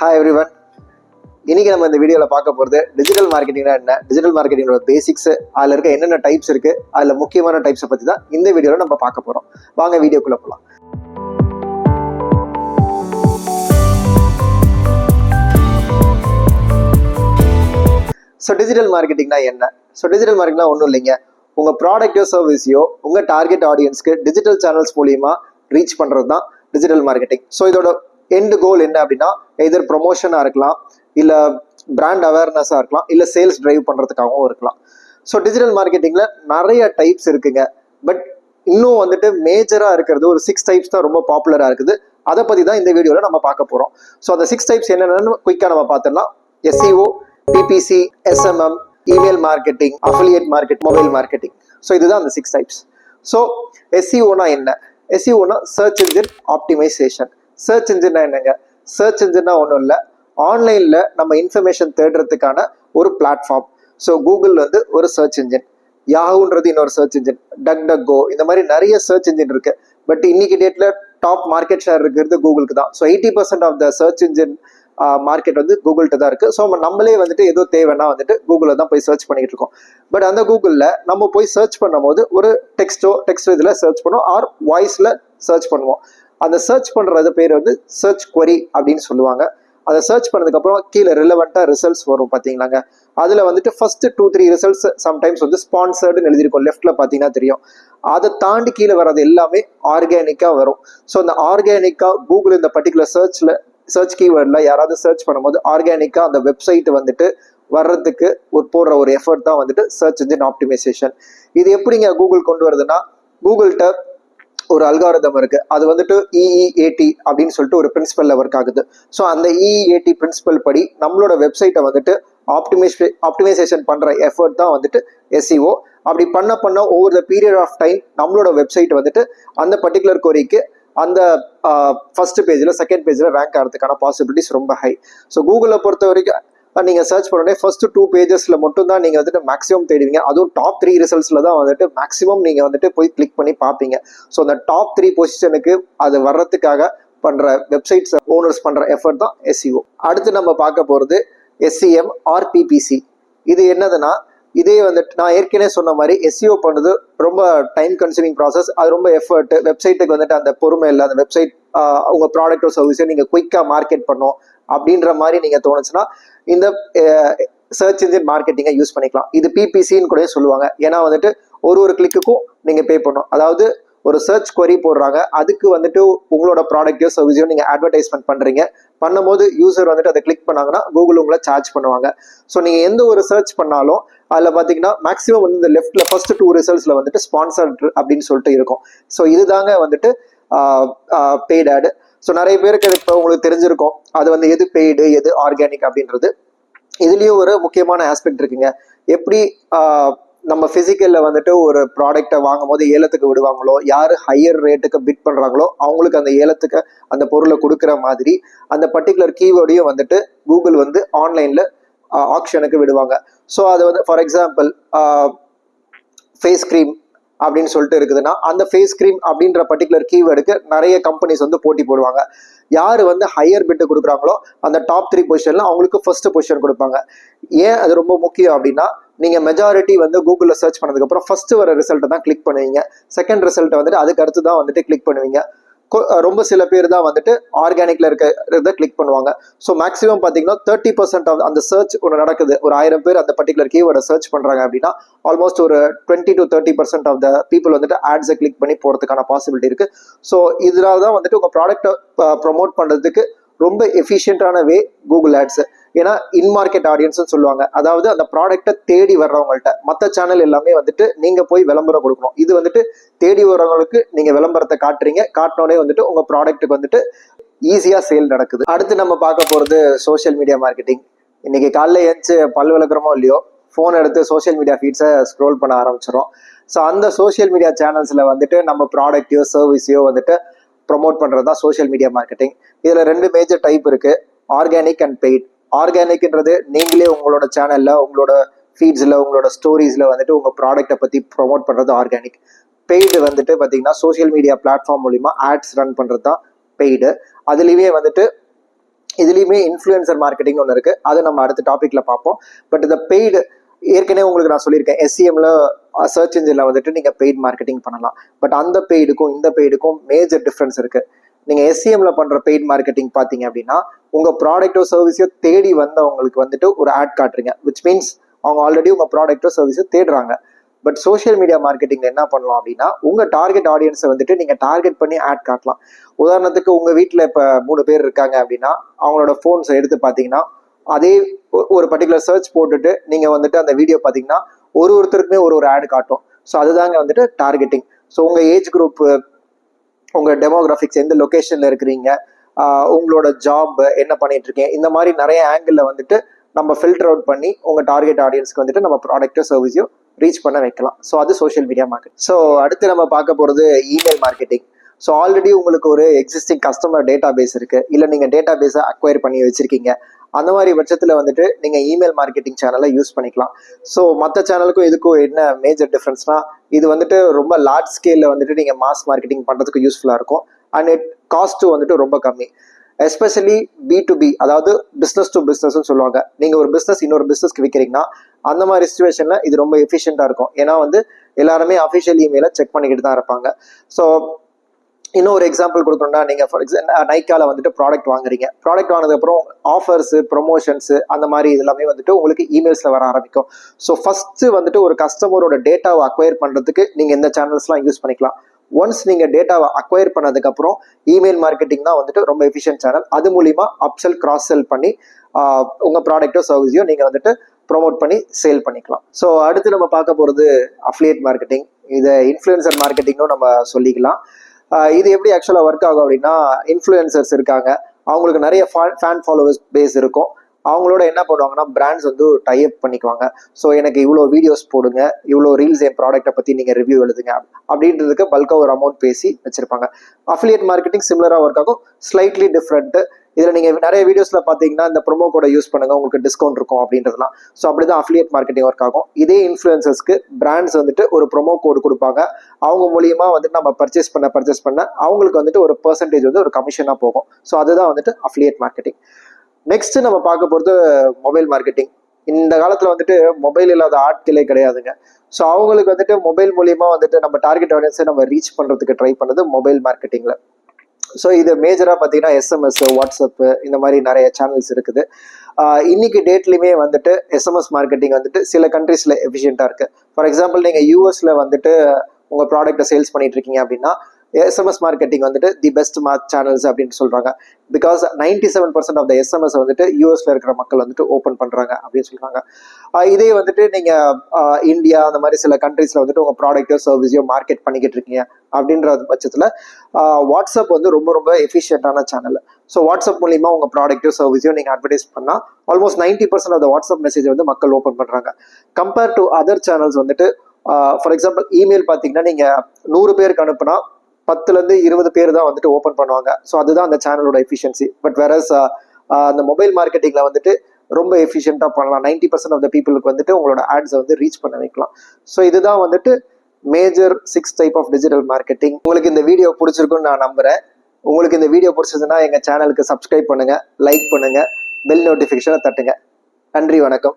Hi everyone. இன்னைக்கு நம்ம இந்த வீடியோல பார்க்க போறது டிஜிட்டல் மார்க்கெட்டிங்னா என்ன, டிஜிட்டல் மார்க்கெட்டிங்கோட பேசிக்ஸ், அதுல இருக்க என்னென்ன டைப்ஸ் இருக்கு, அதுல முக்கியமான டைப்ஸை பத்தி தான் இந்த வீடியோல நம்ம பார்க்க போறோம். வாங்க வீடியோக்குள்ள போலாம். ஸோ டிஜிட்டல் மார்க்கெட்டிங்னா என்ன? ஸோ டிஜிட்டல் மார்க்கெட்டிங்னா ஒன்றும் இல்லைங்க, உங்க ப்ராடக்ட்டோ சர்வீஸையோ உங்க டார்கெட் ஆடியன்ஸ்க்கு டிஜிட்டல் சேனல்ஸ் மூலியமா ரீச் பண்றது தான் டிஜிட்டல் மார்க்கெட்டிங். ஸோ இதோட எண்ட் கோல் என்ன அப்படின்னா, எதர் ப்ரொமோஷனா இருக்கலாம், இல்ல பிராண்ட் அவேர்னஸா இருக்கலாம், இல்ல சேல்ஸ் டிரைவ் பண்றதுக்காகவும் இருக்கலாம். ஸோ டிஜிட்டல் மார்க்கெட்டிங்ல நிறைய டைப்ஸ் இருக்குங்க. பட் இன்னும் வந்துட்டு மேஜரா இருக்கிறது ஒரு 6 டைப்ஸ் தான் ரொம்ப பாப்புலரா இருக்குது. அதை பத்தி தான் இந்த வீடியோல நம்ம பார்க்க போறோம். ஸோ அந்த 6 டைப்ஸ் என்னென்னு குயிக்கா நம்ம பார்த்துடலாம். SEO, PPC, SMM, email marketing, affiliate market, mobile marketing. So இதுதான் அந்த 6 டைப்ஸ். ஸோ SEOனா என்ன? SEOனா சர்ச் இன்ஜின் ஆப்டிமைசேஷன். சர்ச் இன்ஜின்னா என்னங்க? சர்ச் இன்ஜின்னா ஒன்றும் இல்லை, ஆன்லைன்ல நம்ம இன்ஃபர்மேஷன் தேடுறதுக்கான ஒரு பிளாட்ஃபார்ம். ஸோ கூகுள் வந்து ஒரு சர்ச் இன்ஜின், யாஹூன்றது இன்னொரு சர்ச் இன்ஜின், DuckDuckGo, இந்த மாதிரி நிறைய சர்ச் இன்ஜின் இருக்கு. பட் இன்னைக்கு டேட்ல டாப் மார்க்கெட் ஷேர் இருக்கிறது கூகுளுக்கு தான். So 80% of the search engine market வந்து கூகுள்கிட்ட தான் இருக்கு. ஸோ நம்மளே வந்துட்டு ஏதோ தேவைன்னா வந்துட்டு கூகுளில் தான் போய் சர்ச் பண்ணிட்டு இருக்கோம். பட் அந்த கூகுளில் நம்ம போய் சர்ச் பண்ணும் போது ஒரு டெக்ஸ்ட் இதில் சர்ச் பண்ணுவோம், ஆர் வாய்ஸ்ல சர்ச் பண்ணுவோம். அந்த சர்ச் பண்றது பேர் வந்து சர்ச் query அப்படின்னு சொல்லுவாங்க. அதை சர்ச் பண்ணதுக்கு அப்புறம் கீழே ரிலவெண்டா ரிசல்ட்ஸ் வரும் பாத்தீங்களாங்க. அதுல வந்துட்டு ஃபர்ஸ்ட் 2-3 ரிசல்ட்ஸ் சம்டைம்ஸ் வந்து ஸ்பான்சர்டுன்னு எழுதிருக்கும், லெஃப்ட்ல பாத்தீங்கன்னா தெரியும். அதை தாண்டி கீழே வர்றது எல்லாமே ஆர்கானிக்கா வரும். ஸோ அந்த ஆர்கானிக்கா கூகுள் இந்த பர்டிகுலர் சர்ச் கீவேர்ட்ல யாராவது சர்ச் பண்ணும்போது ஆர்கானிக்கா அந்த வெப்சைட் வந்துட்டு வர்றதுக்கு போடுற ஒரு எஃபர்ட் தான் வந்துட்டு சர்ச் இன்ஜின் ஆப்டிமைசேஷன். இது எப்படிங்க கூகுள் கொண்டு வருதுன்னா, கூகுள்கிட்ட ஒரு அல்காரிதம் இருக்கு, அது வந்துட்டு EEAT அப்படின்னு சொல்லிட்டு ஒரு பிரின்சிபல்ல ஒர்க் ஆகுது. ஸோ அந்த EEAT பிரின்சிபல் படி நம்மளோட வெப்சைட்டை வந்துட்டு ஆப்டிமைசேஷன் பண்ற எஃபர்ட் தான் வந்துட்டு SEO. அப்படி பண்ண over the period of time நம்மளோட வெப்சைட் வந்துட்டு அந்த பர்டிகுலர் கொரிக்கு அந்த ஃபர்ஸ்ட் பேஜ்ல செகண்ட் பேஜ்ல ரேங்க் ஆகிறதுக்கான பாசிபிலிட்டிஸ் ரொம்ப ஹை. ஸோ கூகுளை பொறுத்த வரைக்கும் நீங்க சர்ச் பண்ணோடனே ஃபர்ஸ்ட் 2 பேஜஸ்ல மட்டும் தான் நீங்க வந்துட்டு மேக்ஸிமம் தேடுவீங்க. அதுவும் டாப் 3 ரிசல்ட்ஸ்ல தான் வந்துட்டு மேக்ஸிமம் நீங்க வந்துட்டு போய் கிளிக் பண்ணி பார்ப்பீங்க. ஸோ அந்த டாப் 3 பொசிஷனுக்கு அது வர்றதுக்காக பண்ற வெப்சைட்ஸ் ஓனர்ஸ் பண்ற எஃபர்ட் தான் SEO. அடுத்து நம்ம பார்க்க போறது SEM ஆர் PPC. இது என்னதுன்னா, இதே வந்துட்டு நான் ஏற்கனவே சொன்ன மாதிரி SEO பண்ணுறது ரொம்ப டைம் கன்சூமிங் ப்ராசஸ். அது ரொம்ப எஃபர்ட். வெப்சைட்டுக்கு வந்துட்டு அந்த பொறுமை இல்லை. அந்த வெப்சைட் உங்க ப்ராடக்டோ சர்வீஸோ நீங்க குயிக்கா மார்க்கெட் பண்ணும் அப்படின்ற மாதிரி நீங்க தோணுச்சுன்னா இந்த சர்ச் இன்ஜின் மார்க்கெட்டிங்கை யூஸ் பண்ணிக்கலாம். இது PPCன்னு கூட சொல்லுவாங்க. ஏன்னா வந்துட்டு ஒரு கிளிக்குக்கும் நீங்க பே பண்ணும். அதாவது ஒரு சர்ச் query போடுறாங்க, அதுக்கு வந்துட்டு உங்களோட ப்ராடக்டையோ சர்வீஸையோ நீங்க அட்வர்டைஸ்மெண்ட் பண்றீங்க. பண்ணும்போது யூசர் வந்துட்டு அதை கிளிக் பண்ணாங்கன்னா கூகுள் உங்களை சார்ஜ் பண்ணுவாங்க. ஸோ நீங்க எந்த ஒரு சர்ச் பண்ணாலும் அதுல பாத்தீங்கன்னா மேக்ஸிமம் வந்து இந்த லெஃப்ட்ல ஃபர்ஸ்ட் 2 ரிசல்ட்ஸ்ல வந்துட்டு ஸ்பான்சர்ட் அப்படின்னு சொல்லிட்டு இருக்கும். ஸோ இதுதாங்க வந்துட்டு பெய்ட் ஆடு. ஸோ நிறைய பேருக்கு இப்போ உங்களுக்கு தெரிஞ்சிருக்கும் அது வந்து எது பெய்டு எது ஆர்கானிக் அப்படின்றது. இதுலயும் ஒரு முக்கியமான ஆஸ்பெக்ட் இருக்குங்க. எப்படி நம்ம பிசிக்கல்ல வந்துட்டு ஒரு ப்ராடக்டை வாங்கும் போது ஏலத்துக்கு விடுவாங்களோ, யாரு ஹையர் ரேட்டுக்கு பிட் பண்றாங்களோ அவங்களுக்கு அந்த ஏலத்துக்கு அந்த பொருளை கொடுக்குற மாதிரி அந்த பர்டிகுலர் கீவேர்டையும் வந்துட்டு கூகுள் வந்து ஆன்லைன்ல ஆக்ஷனுக்கு விடுவாங்க. ஸோ அது வந்து ஃபார் எக்ஸாம்பிள் ஃபேஸ் கிரீம் அப்படின்னு சொல்லிட்டு இருக்குதுன்னா, அந்த ஃபேஸ் கிரீம் அப்படின்ற பர்டிகுலர் கீவேர்டுக்கு நிறைய கம்பெனிஸ் வந்து போட்டி போடுவாங்க. யாரு வந்து ஹையர் பிட்டு கொடுக்குறாங்களோ அந்த டாப் 3 பொசிஷன்ல அவங்களுக்கு ஃபர்ஸ்ட் பொசிஷன் கொடுப்பாங்க. ஏன் அது ரொம்ப முக்கியம் அப்படின்னா, நீங்க மெஜாரிட்டி வந்து கூகுள்ல சர்ச் பண்ணதுக்கு அப்புறம் ஃபர்ஸ்ட் வர ரிசல்ட்டை தான் கிளிக் பண்ணுவீங்க. செகண்ட் ரிசல்ட்டை வந்துட்டு அதுக்கு அடுத்து தான் வந்துட்டு கிளிக் பண்ணுவீங்க. ரொம்ப சில பேர் தான் வந்துட்டு ஆர்கானிக்ல இருக்கிறத கிளிக் பண்ணுவாங்க. ஸோ மேக்ஸிமம் பார்த்தீங்கன்னா 30% ஆஃப் அந்த சர்ச் ஒன்று நடக்குது. ஒரு 1000 பேர் அந்த பர்டிகுலர் கீவேர்டை சர்ச் பண்றாங்க அப்படின்னா ஆல்மோஸ்ட் ஒரு 20 to 30% ஆஃப் த பீப்புள் வந்துட்டு ஆட்ஸை கிளிக் பண்ணி போறதுக்கான பாசிபிலிட்டி இருக்கு. ஸோ இதனால தான் வந்துட்டு உங்க ப்ராடக்டை ப்ரொமோட் பண்றதுக்கு ரொம்ப எஃபிஷியன்டான வே கூகுள் ஆட்ஸ். ஏன்னா இன் மார்க்கெட் ஆடியன்ஸ் சொல்லுவாங்க, அதாவது அந்த ப்ராடக்டை தேடி வர்றவங்கள்ட்ட. மற்ற சேனல் எல்லாமே வந்துட்டு நீங்க போய் விளம்பரம் கொடுக்கணும். இது வந்துட்டு தேடி வர்றவங்களுக்கு நீங்க விளம்பரத்தை காட்டுறீங்க, காட்டினோடனே வந்துட்டு உங்க ப்ராடக்ட்டுக்கு வந்துட்டு ஈஸியா சேல் நடக்குது. அடுத்து நம்ம பார்க்க போறது சோஷியல் மீடியா மார்க்கெட்டிங். இன்னைக்கு காலைல ஏஞ்சி பல் விளக்குறமோ இல்லையோ, ஃபோன் எடுத்து சோஷியல் மீடியா ஃபீட்ஸை ஸ்க்ரோல் பண்ண ஆரம்பிச்சிடும். ஸோ அந்த சோஷியல் மீடியா சேனல்ஸ்ல வந்துட்டு நம்ம ப்ராடக்டையோ சர்வீஸையோ வந்துட்டு ப்ரொமோட் பண்றது தான் சோஷியல் மீடியா மார்க்கெட்டிங். இதுல 2 மேஜர் டைப் இருக்கு, ஆர்கானிக் அண்ட் பெய்ட். ஆர்கானிக்ன்றது நீங்களே உங்களோட சேனல்ல, உங்களோட ஃபீட்ஸ்ல, உங்களோட ஸ்டோரிஸ்ல வந்துட்டு உங்க ப்ராடக்ட்டை பத்தி ப்ரொமோட் பண்றது ஆர்கானிக். பெய்டு வந்துட்டு பாத்தீங்கன்னா சோஷியல் மீடியா பிளாட்ஃபார்ம் மூலியமா ஆட்ஸ் ரன் பண்றது தான் பெய்டு. அதுலயே வந்துட்டு இதுலேயுமே இன்ஃப்ளூயன்சர் மார்க்கெட்டிங் ஒன்று இருக்குது, அதை நம்ம அடுத்த டாப்பிக்கில் பார்ப்போம். பட் இந்த பெய்டு ஏற்கனவே உங்களுக்கு நான் சொல்லியிருக்கேன், எஸ்சிஎம்ல சர்ச் இன்ஜினில் வந்துட்டு நீங்கள் பெய்ட் மார்க்கெட்டிங் பண்ணலாம். பட் அந்த பெய்டுக்கும் இந்த பெய்டுக்கும் மேஜர் டிஃப்ரென்ஸ் இருக்குது. நீங்கள் எஸ்சிஎம்ல பண்ணுற பெய்ட் மார்க்கெட்டிங் பார்த்தீங்க அப்படின்னா உங்கள் ப்ராடக்ட்டோ சர்வீஸோ தேடி வந்தவங்களுக்கு வந்துட்டு ஒரு ஆட் காட்டுறீங்க, விச் மீன்ஸ் அவங்க ஆல்ரெடி உங்கள் ப்ராடக்ட்டோ சர்வீஸோ தேடுறாங்க. பட் சோஷியல் மீடியா மார்க்கெட்டிங்ல என்ன பண்ணலாம் அப்படின்னா உங்கள் டார்கெட் ஆடியன்ஸை வந்துட்டு நீங்கள் டார்கெட் பண்ணி ஆட் காட்டலாம். உதாரணத்துக்கு உங்கள் வீட்டில் இப்போ 3 பேர் இருக்காங்க அப்படின்னா அவங்களோட ஃபோன்ஸை எடுத்து பார்த்தீங்கன்னா அதே ஒரு பர்டிகுலர் சர்ச் போட்டுட்டு நீங்கள் வந்துட்டு அந்த வீடியோ பார்த்தீங்கன்னா ஒருத்தருக்குமே ஒரு ஆட் காட்டும். ஸோ அதுதாங்க வந்துட்டு டார்கெட்டிங். ஸோ உங்கள் ஏஜ் குரூப், உங்கள் டெமோகிராஃபிக்ஸ், எந்த லொக்கேஷனில் இருக்கிறீங்க, உங்களோட ஜாப் என்ன பண்ணிட்டு இருக்கீங்க, இந்த மாதிரி நிறைய ஆங்கிளில் வந்துட்டு நம்ம ஃபில்டர் அவுட் பண்ணி உங்கள் டார்கெட் ஆடியன்ஸ்க்கு வந்துட்டு நம்ம ப்ராடக்ட்டோ சர்வீஸையும் ரீச் பண்ண வைக்கலாம். ஸோ அது சோஷியல் மீடியா மார்க்கெட். ஸோ அடுத்து நம்ம பார்க்க போகிறது இமெயில் மார்க்கெட்டிங். ஸோ ஆல்ரெடி உங்களுக்கு ஒரு எக்ஸிஸ்டிங் கஸ்டமர் டேட்டா பேஸ் இருக்குது, இல்லை நீங்கள் டேட்டா பேஸை அக்வயர் பண்ணி வச்சுருக்கீங்க. அந்த மாதிரி பட்சத்தில் வந்துட்டு நீங்கள் இமெயில் மார்க்கெட்டிங் சேனலை யூஸ் பண்ணிக்கலாம். ஸோ மற்ற சேனலுக்கும் இதுக்கும் என்ன மேஜர் டிஃப்ரென்ஸ்னா, இது வந்துட்டு ரொம்ப லார்ஜ் ஸ்கேலில் வந்துட்டு நீங்கள் மாஸ் மார்க்கெட்டிங் பண்ணுறதுக்கு யூஸ்ஃபுல்லாக இருக்கும். அண்ட் காஸ்ட்டும் வந்துட்டு ரொம்ப கம்மி. எஸ்பெஷலி B2B, அதாவது பிஸ்னஸ் டு பிஸ்னஸ்ன்னு சொல்லுவாங்க. நீங்கள் ஒரு பிஸ்னஸ் இன்னொரு பிஸ்னஸ்க்கு விற்கிறீங்கன்னா அந்த மாதிரி சுச்சுவேஷனில் இது ரொம்ப எஃபிஷியண்டாக இருக்கும். ஏன்னா வந்து எல்லாருமே அஃபிஷியல் இமெயிலை செக் பண்ணிக்கிட்டு தான் இருப்பாங்க. ஸோ இன்னும் ஒரு எக்ஸாம்பிள் கொடுக்கணும்னா, நீங்கள் ஃபார் எக்ஸாம்பிள் நைக்கால வந்துட்டு ப்ராடக்ட் வாங்குறீங்க. ப்ராடக்ட் வாங்கினதுக்கப்புறம் ஆஃபர்ஸு, ப்ரொமோஷன்ஸு, அந்த மாதிரி இது எல்லாமே வந்துட்டு உங்களுக்கு இமெயில்ஸில் வர ஆரம்பிக்கும். ஸோ ஃபஸ்ட்டு வந்துட்டு ஒரு கஸ்டமரோட டேட்டாவை அக்வயர் பண்ணுறதுக்கு நீங்கள் இந்த சேனல்ஸ்லாம் யூஸ் பண்ணிக்கலாம். ஒன்ஸ் நீங்கள் டேட்டாவை அக்வயர் பண்ணதுக்கப்புறம் இமெயில் மார்க்கெட்டிங் தான் வந்துட்டு ரொம்ப எஃபிஷியன்ட் சேனல். அது மூலிமா அப்செல், கிராஸ் செல் பண்ணி உங்கள் ப்ராடக்ட்டோ சர்வீஸையோ நீங்கள் வந்துட்டு ப்ரொமோட் பண்ணி சேல் பண்ணிக்கலாம். ஸோ அடுத்து நம்ம பார்க்க போகிறது அஃபிலியேட் மார்க்கெட்டிங். இதை இன்ஃப்ளூயன்சர் மார்க்கெட்டிங்கும் நம்ம சொல்லிக்கலாம். இது எப்படி ஆக்சுவலாக ஒர்க் ஆகும் அப்படின்னா, இன்ஃப்ளூயன்சர்ஸ் இருக்காங்க, அவங்களுக்கு நிறைய ஃபேன் ஃபாலோவர்ஸ் பேஸ் இருக்கும். அவங்களோட என்ன பண்ணுவாங்கன்னா பிராண்ட்ஸ் வந்து டைப் பண்ணிக்குவாங்க. ஸோ எனக்கு இவ்வளோ வீடியோஸ் போடுங்க, இவ்வளோ ரீல்ஸ் என் ப்ராடக்ட்டை பற்றி நீங்கள் ரிவ்யூ எழுதுங்க அப்படின்றதுக்கு பல்காக ஒரு அமௌண்ட் பேசி வச்சிருப்பாங்க. அஃபிலியேட் மார்க்கெட்டிங் சிமிலராக ஒர்க் ஆகும், ஸ்லைட்லி டிஃப்ரெண்ட்டு. இதில் நீங்கள் நிறைய வீடியோஸில் பார்த்தீங்கன்னா இந்த ப்ரோமோ கோடை யூஸ் பண்ணுங்க, உங்களுக்கு டிஸ்கவுண்ட் இருக்கும் அப்படின்றதுலாம். ஸோ அப்படி தான் அஃபிலியேட் மார்க்கெட்டிங் ஒர்க் ஆகும். இதே இன்ஃப்ளூயன்சர்ஸ்க்கு பிராண்ட்ஸ் வந்துட்டு ஒரு ப்ரோமோ கோடு கொடுப்பாங்க. அவங்க மூலியமா வந்துட்டு நம்ம பர்ச்சேஸ் பண்ண அவங்களுக்கு வந்துட்டு ஒரு பெர்சன்டேஜ் வந்து ஒரு கமிஷனாக போகும். ஸோ அதுதான் வந்துட்டு அஃபிலியேட் மார்க்கெட்டிங். நெக்ஸ்ட் நம்ம பார்க்க போகிறது மொபைல் மார்க்கெட்டிங். இந்த காலத்தில் வந்துட்டு மொபைல் இல்லாத ஆட்களே கிடையாதுங்க. ஸோ அவங்களுக்கு வந்துட்டு மொபைல் மூலியமா வந்துட்டு நம்ம டார்கெட் ஆடியன்ஸை நம்ம ரீச் பண்ணுறதுக்கு ட்ரை பண்ணது மொபைல் மார்க்கெட்டிங்கில். ஸோ இது மேஜராக பார்த்தீங்கன்னா SMS, வாட்ஸ்அப்பு, இந்த மாதிரி நிறைய சேனல்ஸ் இருக்குது. இன்னைக்கு டேட்லையுமே வந்துட்டு SMS மார்க்கெட்டிங் வந்துட்டு சில கண்ட்ரீஸில் எஃபிஷியண்ட்டாக இருக்குது. ஃபார் எக்ஸாம்பிள் நீங்கள் யூஎஸில் வந்துட்டு உங்கள் ப்ராடக்ட்டை சேல்ஸ் பண்ணிட்டு இருக்கீங்க அப்படின்னா SMS மார்க்கெட்டிங் வந்துட்டு தி பெஸ்ட் சேனல்ஸ் அப்படின்னு சொல்கிறாங்க. பிகாஸ் 97% ஆஃப் த SMS வந்துட்டு யூஎஸ்ல இருக்கிற மக்கள் வந்துட்டு ஓப்பன் பண்ணுறாங்க அப்படின்னு சொல்கிறாங்க. இதே வந்துட்டு நீங்கள் இந்தியா அந்த மாதிரி சில கண்ட்ரீஸில் வந்துட்டு உங்கள் ப்ராடக்ட்டோ சர்வீஸையோ மார்க்கெட் பண்ணிக்கிட்டு இருக்கீங்க அப்படின்ற பட்சத்தில் வாட்ஸ்அப் வந்து ரொம்ப ரொம்ப எஃபிஷியண்டான சேனல். ஸோ வாட்ஸ்அப் மூலிமா உங்கள் ப்ராடக்ட்டோ சர்வீஸையோ நீங்கள் அட்வர்டைஸ் பண்ணால் almost 90% of the WhatsApp message வந்து மக்கள் ஓப்பன் பண்ணுறாங்க. கம்பேர் டு அதர் சேனல்ஸ் வந்துட்டு ஃபார் எக்ஸாம்பிள் இமெயில் பார்த்தீங்கன்னா நீங்கள் 100 பேருக்கு அனுப்புனா 10லேருந்து 20 பேர் தான் வந்துட்டு ஓப்பன் பண்ணுவாங்க. ஸோ அதுதான் அந்த சேனலோட எஃபிஷியன்சி. பட் வேறஸ் அந்த மொபைல் மார்க்கெட்டிங்கில் வந்துட்டு ரொம்ப எஃபிஷியண்டாக பண்ணலாம். 90% ஆஃப் த பீப்புளுக்கு வந்துட்டு உங்களோட ஆட்ஸை வந்து ரீச் பண்ண வைக்கலாம். ஸோ இதுதான் வந்துட்டு major 6 type of digital marketing. உங்களுக்கு இந்த வீடியோ பிடிச்சிருக்குன்னு நான் நம்புகிறேன். உங்களுக்கு இந்த வீடியோ பிடிச்சதுன்னா எங்கள் சேனலுக்கு சப்ஸ்கிரைப் பண்ணுங்கள், லைக் பண்ணுங்கள், பெல் நோட்டிஃபிகேஷனை தட்டுங்க. நன்றி, வணக்கம்.